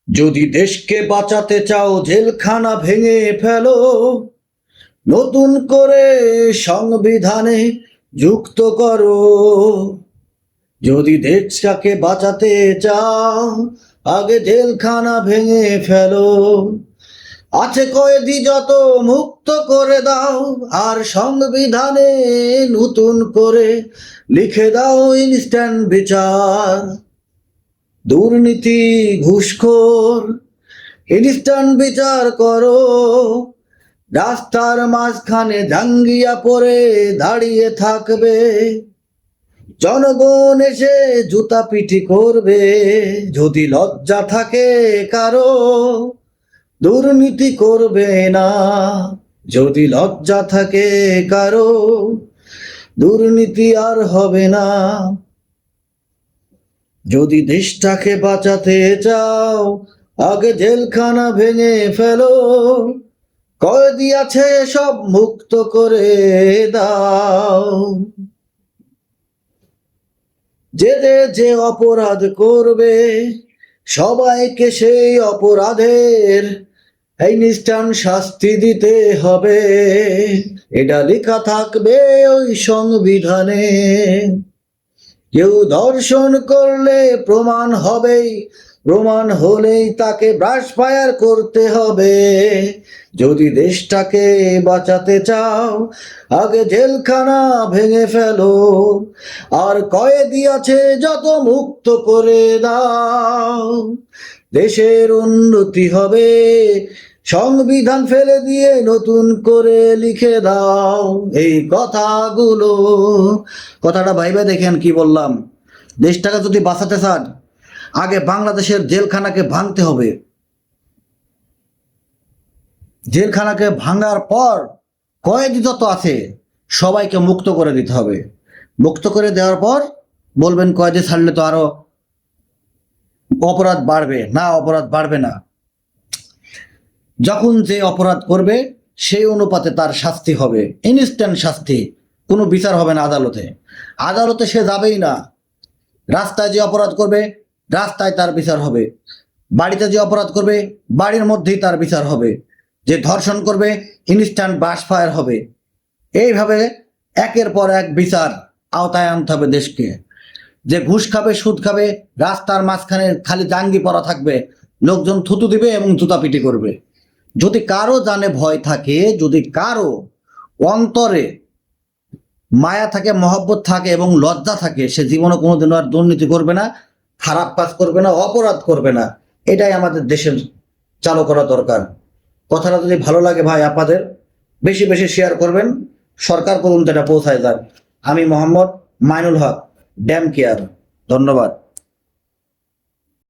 যদি দেশকে বাঁচাতে চাও জেলখানা ভেঙে ফেলো, নতুন করে সংবিধানে যুক্ত করো। যদি দেশটাকে বাঁচাতে চাও আগে জেলখানা ভেঙে ফেলো। আছে কয়েদি যত মুক্ত করে দাও, আর সংবিধানে নতুন করে লিখে দাও ইনস্ট্যান্ট বিচার। দুর্নীতি ঘুষখোর ইনস্ট্যান্ট বিচার করো। রাস্তার মাঝখানে জাঙ্গিয়া পরে দাঁড়িয়ে থাকবে, জনগণ এসে জুতা পিটি করবে। যদি লজ্জা থাকে কারো, দুর্নীতি করবে না। যদি লজ্জা থাকে কারো, দুর্নীতি আর হবে না। যদি দেশটাকে বাঁচাতে চাও আগে জেলখানা ভেঙে ফেলো। কয়েদি আছে সব মুক্ত করে দাও। যে অপরাধ করবে সবাইকে সেই অপরাধের ইনস্ট্যান্ট শাস্তি দিতে হবে। এটা লেখা থাকবে ওই সংবিধানে। কেউ ধর্ষণ করলে প্রমাণ হবেই, প্রমাণ হলেই তাকে ব্রাশ ফায়ার করতে হবে। যদি দেশটাকে বাঁচাতে চাও আগে জেলখানা ভেঙে ফেলো, আর কয়েদি আছে যত মুক্ত করে দাও। দেশের উন্নতি হবে, সংবিধান ফেলে দিয়ে নতুন করে লিখে দাও। এই কথাটা ভাইবা দেখেন কি বললাম। দেশটাকে যদি বাঁচাতে চান আগে বাংলাদেশের জেলখানাকে ভাঙতে হবে। জেলখানাকে ভাঙার পর কয়েদি যত আছে সবাইকে মুক্ত করে দিতে হবে। মুক্ত করে দেওয়ার পর বলবেন কয়েদি ছাড়লে তো আরো অপরাধ বাড়বে। না, অপরাধ বাড়বে না। যখন যে অপরাধ করবে সেই অনুপাতে তার শাস্তি হবে, ইনস্ট্যান্ট শাস্তি। কোনো বিচার হবে না আদালতে। আদালতে সে যাবেই না। রাস্তায় যে অপরাধ করবে রাস্তায় তার বিচার হবে। বাড়িতে যে অপরাধ করবে বাড়ির মধ্যেই তার বিচার হবে। যে ধর্ষণ করবে ইনস্ট্যান্ট ব্রাশ ফায়ার হবে। এইভাবে একের পর এক বিচার আওতায় আনতে হবে দেশকে। যে ঘুষ খাবে সুদ খাবে রাস্তার মাঝখানে খালি জাঙ্গি পরা থাকবে, লোকজন থুতু দিবে এবং জুতাপিটি করবে। যদি কারো জানে ভয় থাকে, যদি কারো অন্তরে মায়া থাকে, মহব্বত থাকে এবং লজ্জা থাকে, সে জীবনে কোনোদিনও আর দুর্নীতি করবে না, খারাপ কাজ করবে না, অপরাধ করবে না। এটাই আমাদের দেশের চালু করা দরকার। কথাটা যদি ভালো লাগে ভাই আপনাদের বেশি বেশি শেয়ার করবেন, সরকার পর্যন্ত এটা পৌঁছায় যাক। আমি মোহাম্মদ মাইনুল হক, ড্যাম কেয়ার। ধন্যবাদ।